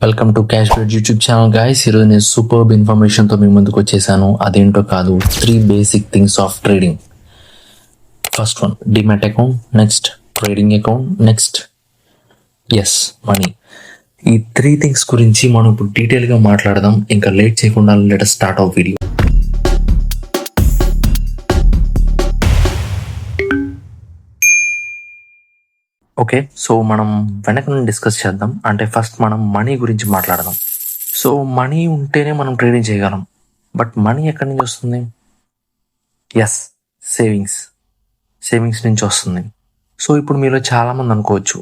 Welcome to cash bed YouTube channel guys. ఈరోజు నేను superb ఇన్ఫర్మేషన్తో మీ ముందుకు వచ్చేసాను. అదేంటో కాదు, 3 basic things of trading. First one demat account, next trading account, next money. ఈ 3 థింగ్స్ గురించి మనం ఇప్పుడు డీటెయిల్గా మాట్లాడదాం. ఇంకా లేట్ చేయకుండా let us start our video. Okay, so మనం వెనక నుండి డిస్కస్ చేద్దాం. అంటే ఫస్ట్ మనం మనీ గురించి మాట్లాడదాం. సో మనీ ఉంటేనే మనం ట్రేడింగ్ చేయగలం. బట్ మనీ ఎక్కడి నుంచి వస్తుంది? సేవింగ్స్ నుంచి వస్తుంది. సో ఇప్పుడు మీలో చాలామంది అనుకోవచ్చు,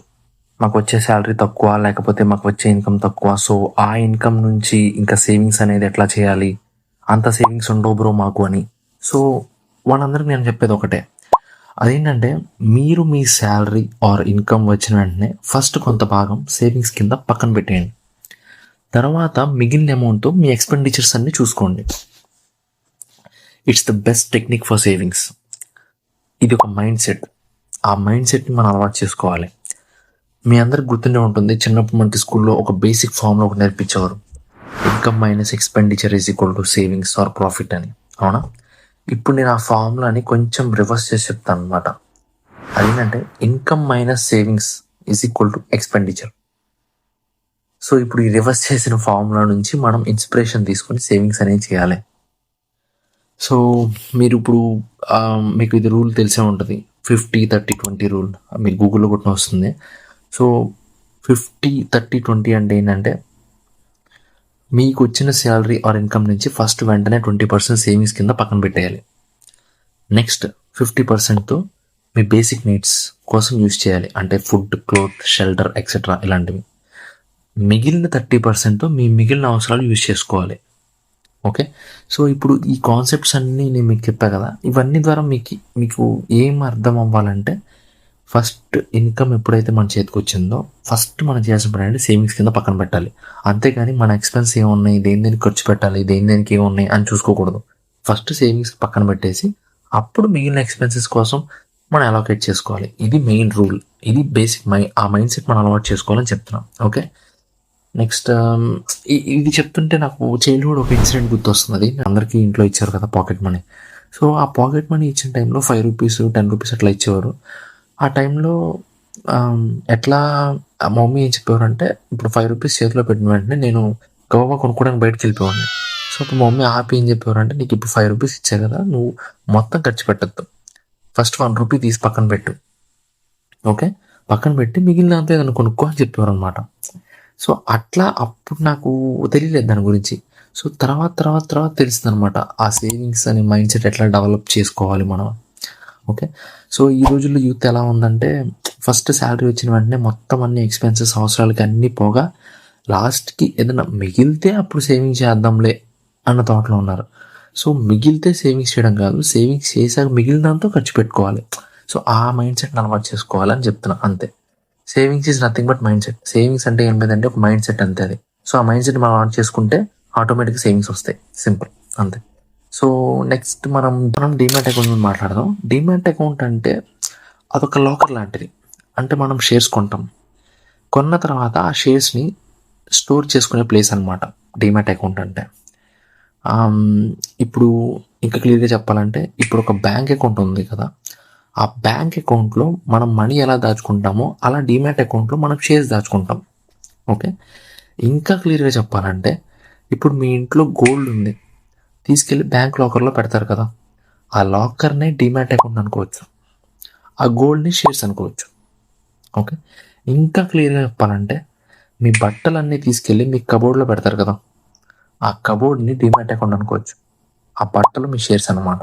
మాకు వచ్చే శాలరీ తక్కువ, లేకపోతే మాకు వచ్చే ఇన్కమ్ తక్కువ, సో ఆ ఇన్కమ్ నుంచి ఇంకా సేవింగ్స్ అనేది ఎట్లా చేయాలి, అంత సేవింగ్స్ ఉండవు బ్రో మాకు అని. సో వాళ్ళందరికీ నేను చెప్పేది ఒకటే, అదేంటంటే మీరు మీ శాలరీ ఆర్ ఇన్కమ్ వచ్చిన వెంటనే ఫస్ట్ కొంత భాగం సేవింగ్స్ కింద పక్కన పెట్టేయండి. తర్వాత మిగిలిన అమౌంట్తో మీ ఎక్స్పెండిచర్స్ అన్ని చూసుకోండి. It's the best technique for savings. ఇది ఒక మైండ్ సెట్. ఆ మైండ్ సెట్ని మనం అలవాటు చేసుకోవాలి. మీ అందరికి గుర్తుండే ఉంటుంది, చిన్నప్పుడు మనకి స్కూల్లో ఒక బేసిక్ ఫార్ములా ఒకటి నేర్పించేవారు, income minus expenditure is equal to savings or profit అని. అవునా? ఇప్పుడు నేను ఆ ఫార్ములాని కొంచెం రివర్స్ చేసి చెప్తాను అనమాట. అదేంటంటే income minus savings is equal to expenditure. So ఇప్పుడు ఈ రివర్స్ చేసిన ఫార్ములా నుంచి మనం ఇన్స్పిరేషన్ తీసుకొని సేవింగ్స్ అనేవి చేయాలి. సో మీరు ఇప్పుడు మీకు ఇది రూల్ తెలిసే ఉంటుంది, 50-30-20 రూల్. మీరు గూగుల్లో కొట్టిన వస్తుంది. సో 50-30-20 అంటే ఏంటంటే, మీకు వచ్చిన శాలరీ ఆర్ ఇన్కమ్ నుంచి ఫస్ట్ వెంటనే 20% సేవింగ్స్ కింద పక్కన పెట్టేయాలి. నెక్స్ట్ 50%తో మీ బేసిక్ నీడ్స్ కోసం యూజ్ చేయాలి, అంటే ఫుడ్, క్లోత్, షెల్టర్ ఎక్సెట్రా ఇలాంటివి. మిగిలిన 30%తో మీ మిగిలిన అవసరాలు యూజ్ చేసుకోవాలి. ఓకే, సో ఇప్పుడు ఈ కాన్సెప్ట్స్ అన్నీ నేను మీకు చెప్పా కదా, ఇవన్నీ ద్వారా మీకు ఏం అర్థం అవ్వాలంటే, ఫస్ట్ ఇన్కమ్ ఎప్పుడైతే మన చేతికి వచ్చిందో ఫస్ట్ మనం చేయాల్సిన పని అంటే సేవింగ్స్ కింద పక్కన పెట్టాలి. అంతేగాని మన ఎక్స్పెన్స్ ఏమున్నాయి, దేనికి ఖర్చు పెట్టాలి, దేనికి ఏమున్నాయి అని చూసుకోకూడదు. ఫస్ట్ సేవింగ్స్ పక్కన పెట్టేసి అప్పుడు మిగిలిన ఎక్స్పెన్సెస్ కోసం మనం అలొకేట్ చేసుకోవాలి. ఇది మెయిన్ రూల్. ఇది బేసిక్ ఆ మైండ్ సెట్ మనం అలవాటు చేసుకోవాలని చెప్తున్నాం. ఓకే, నెక్స్ట్ ఇది చెప్తుంటే నాకు చైల్డ్హుడ్ ఒక ఇన్సిడెంట్ గుర్తొస్తుంది. అందరికీ ఇంట్లో ఇచ్చారు కదా పాకెట్ మనీ. సో ఆ పాకెట్ మనీ ఇచ్చిన టైంలో 5 రూపీస్ 10 రూపీస్ అట్లా ఇచ్చేవారు. ఆ టైంలో ఎట్లా మా మమ్మీ ఏం చెప్పేవారంటే, ఇప్పుడు 5 రూపీస్ చేతిలో పెట్టిన వెంటనే నేను గవ్వ కొనుక్కోవడానికి బయటకు వెళ్ళిపోవాడిని. సో అప్పుడు మా మమ్మీ ఆపి ఏం చెప్పేవారంటే, నీకు ఇప్పుడు 5 రూపీస్ ఇచ్చా కదా, నువ్వు మొత్తం ఖర్చు పెట్టద్దు, ఫస్ట్ 1 రూపీ తీసి పక్కన పెట్టు. ఓకే, పక్కన పెట్టి మిగిలిన అంతా ఏదైనా కొనుక్కో అని చెప్పేవారు అనమాట. సో అట్లా అప్పుడు నాకు తెలియలేదు దాని గురించి. సో తర్వాత తెలిసింది అనమాట, ఆ సేవింగ్స్ అనే మైండ్ సెట్ ఎట్లా డెవలప్ చేసుకోవాలి మనం. ఓకే, సో ఈ రోజుల్లో యూత్ ఎలా ఉందంటే, ఫస్ట్ శాలరీ వచ్చిన వెంటనే మొత్తం అన్ని ఎక్స్పెన్సెస్ అవసరాలకి అన్నీ పోగా లాస్ట్కి ఏదైనా మిగిలితే అప్పుడు సేవింగ్స్ చేద్దాంలే అన్న థాట్లో ఉన్నారు. సో మిగిలితే సేవింగ్స్ చేయడం కాదు, సేవింగ్స్ చేశాక మిగిలినంతా ఖర్చు పెట్టుకోవాలి. సో ఆ మైండ్ సెట్ని అలవాటు చేసుకోవాలని చెప్తున్నా, అంతే. Savings is nothing but mind set. Savings అంటే ఏం లేదంటే ఒక మైండ్ సెట్, అంతే అది. సో ఆ మైండ్ సెట్ మనం అలవాటు చేసుకుంటే ఆటోమేటిక్గా సేవింగ్స్ వస్తాయి. సింపుల్, అంతే. సో నెక్స్ట్ మనం డిమాట్ అకౌంట్ మాట్లాడదాం. డిమాట్ అకౌంట్ అంటే అదొక లాకర్ లాంటిది. అంటే మనం షేర్స్ కొంటాం, కొన్న తర్వాత ఆ షేర్స్ని స్టోర్ చేసుకునే ప్లేస్ అనమాట డిమాట్ అకౌంట్ అంటే. ఇప్పుడు ఇంకా క్లియర్గా చెప్పాలంటే, ఇప్పుడు ఒక బ్యాంక్ అకౌంట్ ఉంది కదా, ఆ బ్యాంక్ అకౌంట్లో మనం మనీ ఎలా దాచుకుంటామో అలా డిమాట్ అకౌంట్లో మనం షేర్స్ దాచుకుంటాం. ఓకే, ఇంకా క్లియర్గా చెప్పాలంటే, ఇప్పుడు మీ ఇంట్లో గోల్డ్ ఉంది, తీసుకెళ్ళి బ్యాంక్ లాకర్లో పెడతారు కదా, ఆ లాకర్నే డిమాట్ అకౌంట్ అనుకోవచ్చు, ఆ గోల్డ్ని షేర్స్ అనుకోవచ్చు. ఓకే, ఇంకా క్లియర్గా చెప్పాలంటే, మీ బట్టలన్నీ తీసుకెళ్ళి మీ కబోర్డ్లో పెడతారు కదా, ఆ కబోర్డ్ని డిమాట్ అకౌంట్ అనుకోవచ్చు, ఆ బట్టలు మీ షేర్స్ అన్నమాట.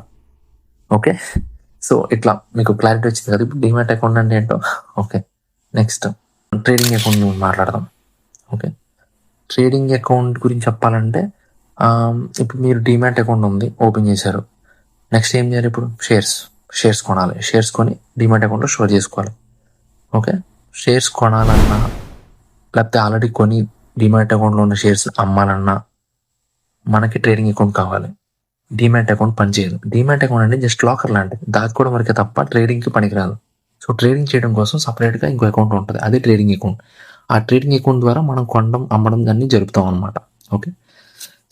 ఓకే, సో ఇట్లా మీకు క్లారిటీ వచ్చింది కదా ఇప్పుడు డిమాట్ అకౌంట్ అంటే ఏంటో. ఓకే, నెక్స్ట్ ట్రేడింగ్ అకౌంట్ మాట్లాడదాం. ఓకే, ట్రేడింగ్ అకౌంట్ గురించి చెప్పాలంటే, ఇప్పుడు మీరు డిమాట్ అకౌంట్ ఉంది, ఓపెన్ చేశారు. నెక్స్ట్ ఏం చేయాలి? ఇప్పుడు షేర్స్ కొనాలి. షేర్స్ కొని డిమాట్ అకౌంట్లో స్టోర్ చేసుకోవాలి. ఓకే, షేర్స్ కొనాలన్నా, లేకపోతే ఆల్రెడీ కొని డిమాట్ అకౌంట్లో ఉన్న షేర్స్ అమ్మాలన్నా మనకి ట్రేడింగ్ అకౌంట్ కావాలి. డిమాట్ అకౌంట్ పనిచేయదు. డిమాట్ అకౌంట్ అంటే జస్ట్ లాకర్ లాంటిది, దాచుకోవడం వరకే తప్ప ట్రేడింగ్కి పనికిరాదు. సో ట్రేడింగ్ చేయడం కోసం సపరేట్గా ఇంకో అకౌంట్ ఉంటుంది, అదే ట్రేడింగ్ అకౌంట్. ఆ ట్రేడింగ్ అకౌంట్ ద్వారా మనం కొనడం అమ్మడం అన్నీ జరుపుతాం అనమాట. ఓకే,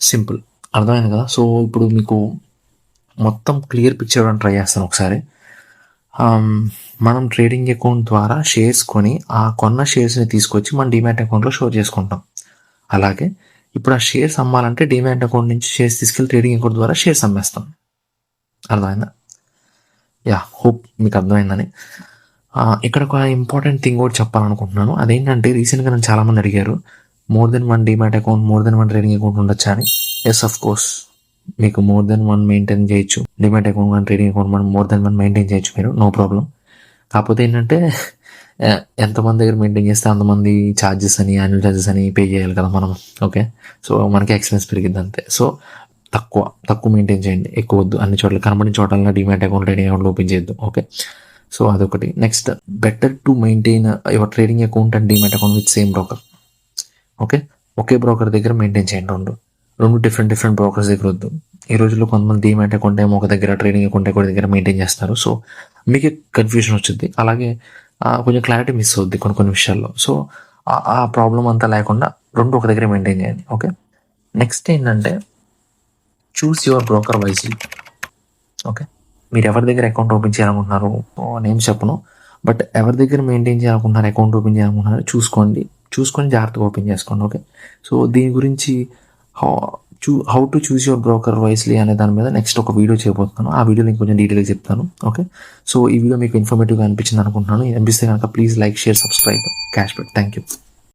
సింపుల్, అర్థమైంది కదా. సో ఇప్పుడు మీకు మొత్తం క్లియర్ పిక్చర్ ఇవ్వడానికి ట్రై చేస్తాను ఒకసారి. మనం ట్రేడింగ్ అకౌంట్ ద్వారా షేర్స్ కొని ఆ కొన్న షేర్స్ని తీసుకొచ్చి మన డిమాట్ అకౌంట్లో షో చేసుకుంటాం. అలాగే ఇప్పుడు ఆ షేర్స్ అమ్మాలంటే డిమాట్ అకౌంట్ నుంచి షేర్స్ తీసుకెళ్ళి ట్రేడింగ్ అకౌంట్ ద్వారా షేర్స్ అమ్మేస్తాం. అర్థమైందా? యా, హోప్ మీకు అర్థమైందని. ఇక్కడ ఒక ఇంపార్టెంట్ థింగ్ కూడా చెప్పాలనుకుంటున్నాను. అదేంటంటే రీసెంట్గా నన్ను చాలామంది అడిగారు, more than 1 demat account, more than 1 trading account ఉండొచ్చా అని. ఎస్, ఆఫ్ కోర్స్, మీకు మోర్ దెన్ 1 మెయింటైన్ చేయొచ్చు. డిమాట్ అకౌంట్ కానీ ట్రేడింగ్ అకౌంట్ మనం మోర్ దెన్ 1 మెయింటైన్ చేయొచ్చు మీరు, నో ప్రాబ్లం. కాకపోతే ఏంటంటే ఎంతమంది దగ్గర మెయింటైన్ చేస్తే అంతమంది ఛార్జెస్ అని, యాన్యువల్ ఛార్జెస్ అని పే చేయాలి కదా మనం. ఓకే, సో మనకి ఎక్స్పెన్స్ పెరిగింది అంతే. సో తక్కువ మెయింటైన్ చేయండి, ఎక్కువ వద్దు. అన్ని చోట్ల కనబడిన చోట్ల demat account, trading account open చేయొద్దు. ఓకే, సో అదొకటి. Next, better to maintain your trading account and demat account with same broker. Okay, okay broker దగ్గర మెయింటైన్ చేయండి. రెండు డిఫరెంట్ బ్రోకర్స్ దగ్గర వద్దు. ఈ రోజుల్లో కొంతమంది డిమాట్ అకౌంట్ ఏమో ఒక దగ్గర, ట్రేడింగ్ అకౌంట్ ఒక దగ్గర మెయింటైన్ చేస్తారు. సో మీకు కన్ఫ్యూజన్ వచ్చింది, అలాగే కొంచెం క్లారిటీ మిస్ అవుద్ది కొన్ని విషయాల్లో. సో ఆ ప్రాబ్లం అంతా లేకుండా రెండు ఒక దగ్గర మెయింటైన్ చేయండి. ఓకే, నెక్స్ట్ ఏంటంటే choose your broker wisely. Okay, మీరు ఎవరి దగ్గర అకౌంట్ ఓపెన్ చేయాలనుకుంటున్నారు, నేమ్స్ చెప్పను, బట్ ఎవరి దగ్గర మెయింటైన్ చేయాలనుకుంటున్నారు, అకౌంట్ ఓపెన్ చేయాలనుకుంటున్నారు చూసుకొని జాగ్రత్తగా ఓపెన్ చేసుకోండి. ఓకే, సో దీని గురించి how to choose your broker wisely అనే దాని మీద నెక్స్ట్ ఒక వీడియో చేయబోతున్నాను. ఆ వీడియో నేను కొంచెం డీటెయిల్గా చెప్తాను. ఓకే, సో ఈ వీడియో మీకు ఇన్ఫర్మేటివ్గా అనిపించింది అనుకుంటున్నాను. అనిపిస్తే కనుక please like, share, subscribe. Cash back. Thank you.